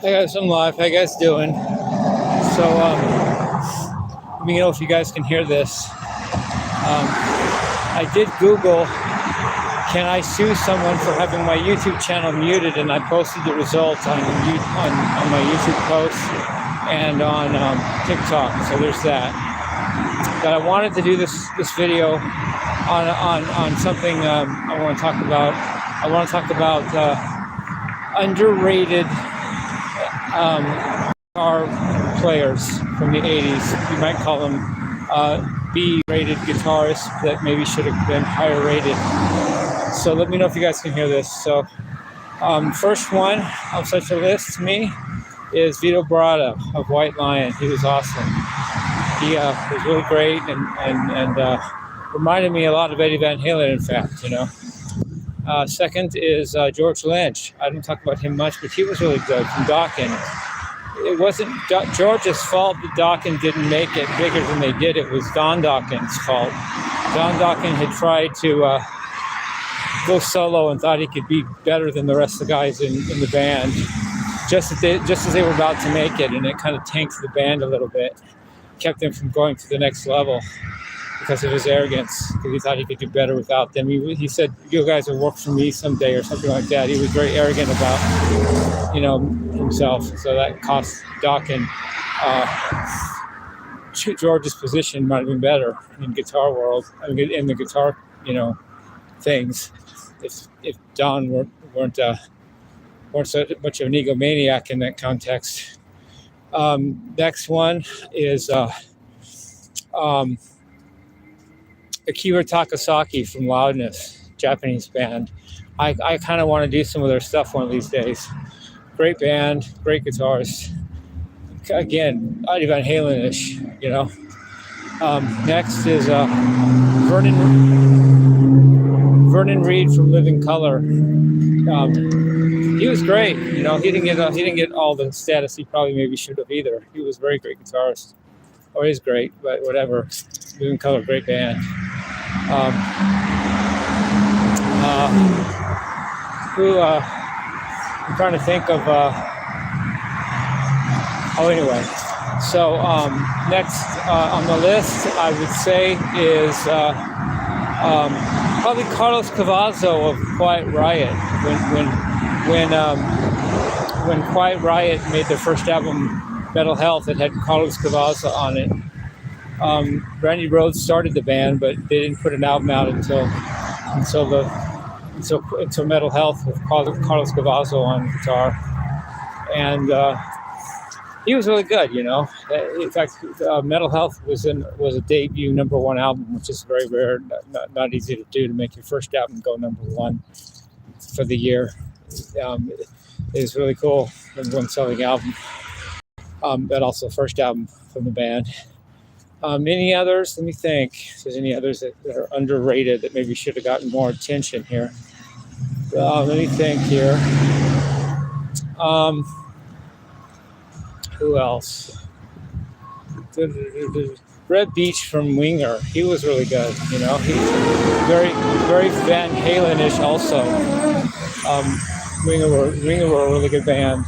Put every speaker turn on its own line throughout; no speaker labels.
Hey guys, I'm live. How you guys doing? So, let me know if you guys can hear this. I did Google, can I sue someone for having my YouTube channel muted, and I posted the results on my YouTube posts and on TikTok. So there's that. But I wanted to do this video on something I want to talk about. I want to talk about underrated guitar players from the 80s. You might call them B-rated guitarists that maybe should have been higher rated. So let me know if you guys can hear this. So first one on such a list to me is Vito Bratta of White Lion. He was awesome. He was really great and reminded me a lot of Eddie Van Halen, in fact, you know. Second is George Lynch. I don't talk about him much, but he was really good from Dokken. It wasn't George's fault that Dokken didn't make it bigger than they did. It was Don Dokken's fault. Don Dokken had tried to go solo and thought he could be better than the rest of the guys in the band, just as they were about to make it, and it kind of tanked the band a little bit, kept them from going to the next level because of his arrogance, because he thought he could do better without them. He said, "You guys will work for me someday," or something like that. He was very arrogant about, you know, himself. So that cost Dokken George's position might have been better in guitar world, I mean, in the guitar, you know, things. If Don weren't so much of an egomaniac in that context. Next one is Akira Takasaki from Loudness, Japanese band. I kind of want to do some of their stuff one of these days. Great band, great guitarist. Again, Eddie Van Halen-ish, you know. Next is Vernon Reid from Living Colour. He was great, you know. He didn't get all the status he probably maybe should have either. He was a very great guitarist. Or is great, but whatever. Living Colour, great band. I'm trying to think of anyway. So next on the list I would say is probably Carlos Cavazo of Quiet Riot. When Quiet Riot made their first album, Metal Health, it had Carlos Cavazo on it. Randy Rhoads started the band, but they didn't put an album out until Metal Health with Carlos Cavazo on guitar, and he was really good, you know. In fact, Metal Health was a debut #1 album, which is very rare, not easy to do, to make your first album go #1 for the year. It was really cool, #1 selling album, but also first album from the band. Any others? Let me think. If there's any others that are underrated that maybe should have gotten more attention here. Let me think here. Who else? Red Beach from Winger. He was really good. You know, he's very, very Van Halen-ish also. Winger were a really good band.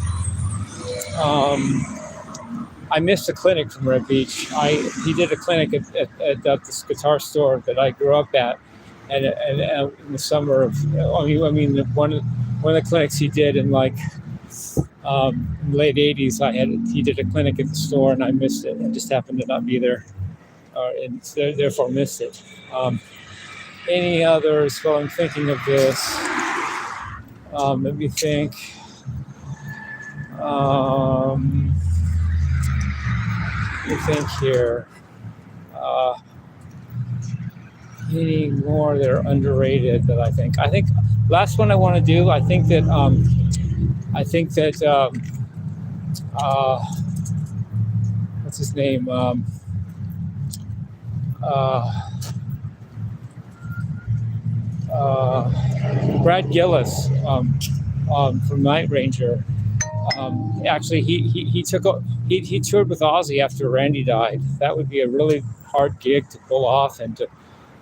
I missed a clinic from Red Beach. He did a clinic at this guitar store that I grew up at, and in the summer of, one of the clinics he did in like in the late 80s. He did a clinic at the store, and I missed it. I just happened to not be there, and therefore missed it. Any others? Well, I'm thinking of this. Let me think. Here. Any more that are underrated that I think last one I want to do. I think that what's his name? Brad Gillis from Night Ranger. Actually, he toured with Ozzy after Randy died. That would be a really hard gig to pull off, and to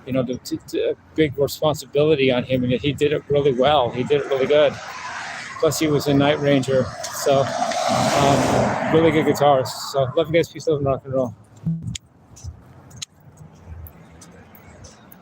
a big responsibility on him. And he did it really well. He did it really good. Plus, he was a Night Ranger. So Really good guitarists. So love you guys. Peace, love, and rock and roll.